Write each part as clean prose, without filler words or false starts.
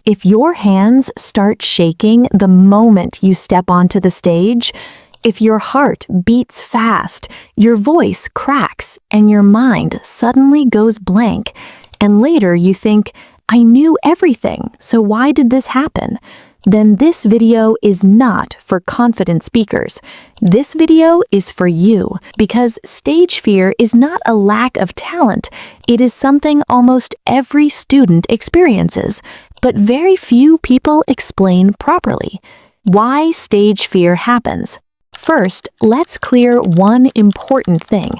If your hands start shaking the moment you step onto the stage, if your heart beats fast, your voice cracks, and your mind suddenly goes blank, and later you think, I knew everything, so why did this happen? Then this video is not for confident speakers. This video is for you, because stage fear is not a lack of talent. It is something almost every student experiences, but very few people explain properly. Why stage fear happens. First, let's clear one important thing.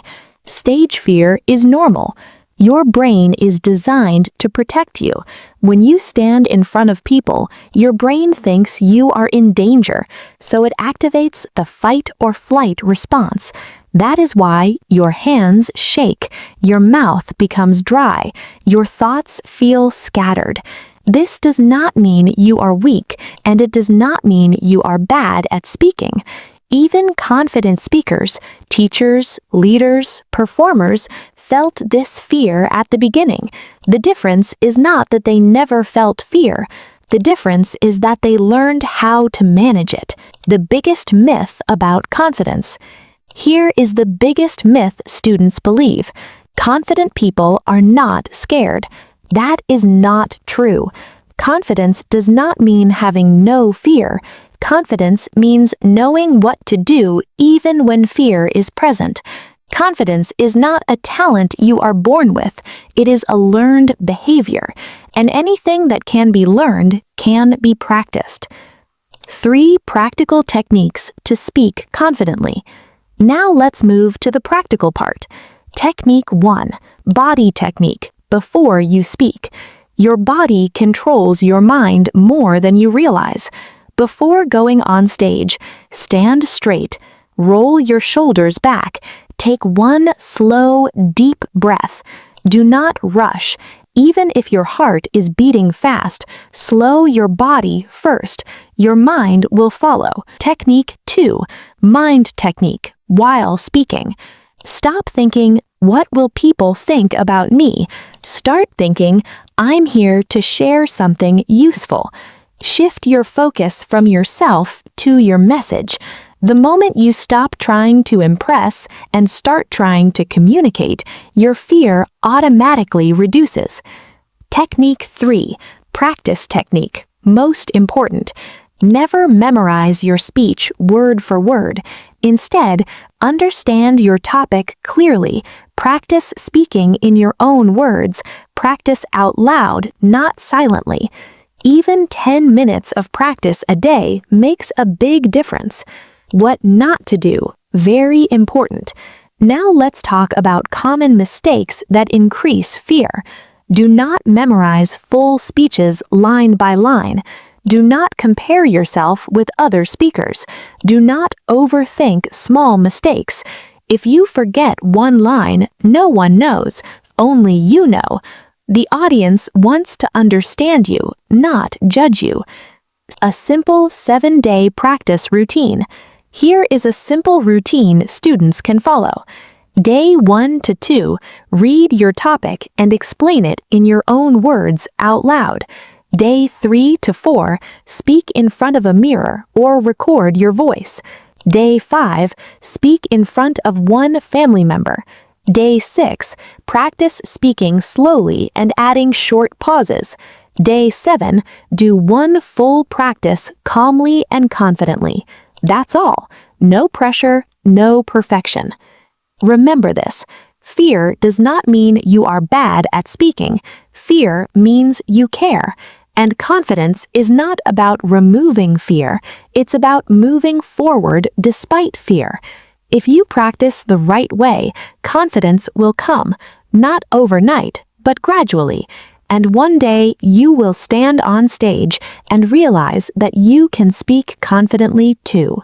Stage fear is normal. Your brain is designed to protect you. When you stand in front of people, your brain thinks you are in danger, so it activates the fight or flight response. That is why your hands shake, your mouth becomes dry, your thoughts feel scattered. This does not mean you are weak, and it does not mean you are bad at speaking. Even confident speakers, teachers, leaders, performers felt this fear at the beginning. The difference is not that they never felt fear. The difference is that they learned how to manage it. The biggest myth about confidence. Here is the biggest myth students believe. Confident people are not scared. That is not true. Confidence does not mean having no fear. Confidence means knowing what to do even when fear is present. Confidence is not a talent you are born with. It is a learned behavior, and anything that can be learned can be practiced. 3 practical techniques to speak confidently. Now let's move to the practical part. Technique 1. Body technique. Before you speak. Your body controls your mind more than you realize. Before going on stage, stand straight, roll your shoulders back, take one slow, deep breath. Do not rush. Even if your heart is beating fast, slow your body first. Your mind will follow. Technique 2. Mind technique, while speaking. Stop thinking, what will people think about me? Start thinking, I'm here to share something useful. Shift your focus from yourself to your message. The moment you stop trying to impress and start trying to communicate, your fear automatically reduces. Technique 3. Practice technique. Most important. Never memorize your speech word for word. Instead, understand your topic clearly. Practice speaking in your own words. Practice out loud, not silently. Even 10 minutes of practice a day makes a big difference. What not to do, very important. Now let's talk about common mistakes that increase fear. Do not memorize full speeches line by line. Do not compare yourself with other speakers. Do not overthink small mistakes. If you forget one line, no one knows, only you know. The audience wants to understand you, not judge you. A simple 7-day practice routine. Here is a simple routine students can follow. Day 1 to 2, read your topic and explain it in your own words out loud. Day 3 to 4, speak in front of a mirror or record your voice. Day 5, speak in front of one family member. Day 6, practice speaking slowly and adding short pauses. Day 7, do one full practice calmly and confidently. That's all. No pressure, no perfection. Remember this. Fear does not mean you are bad at speaking. Fear means you care. And confidence is not about removing fear. It's about moving forward despite fear. If you practice the right way, confidence will come, not overnight, but gradually. And one day you will stand on stage and realize that you can speak confidently too.